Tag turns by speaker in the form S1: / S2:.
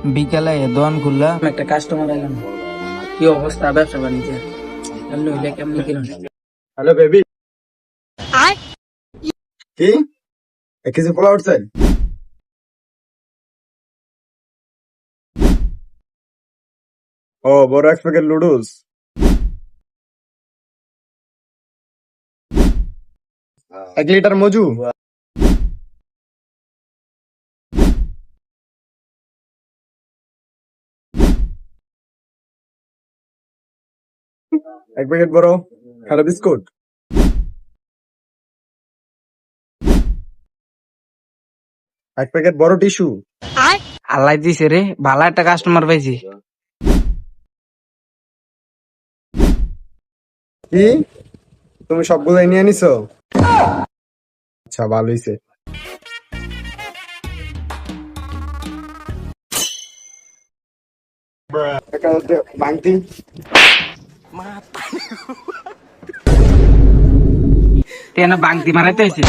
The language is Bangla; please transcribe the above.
S1: বিকালে দোকান খুললাম, একটা কাস্টমার এলাম। কি অবস্থা ব্যবসা বাণিজ্যের? হইলে কেমনি কিনুন?
S2: হ্যালো বেবি, কি এক কেজি পোলা উঠছে? ও বড় এক প্যাকেট লুডুস, 1 লিটার মজু, এক প্যাকেট বড় খারা বিস্কুট, এক প্যাকেট বড় টিস্যু।
S1: আল্লাহ দিছে রে, ভালো একটা কাস্টমার পাইছি।
S2: কি তুমি সবগুলাই নিয়ে নিছো? আচ্ছা ভালো হইছে। বাংতি
S1: তেনা বাংতি মারাইতে হয়েছে।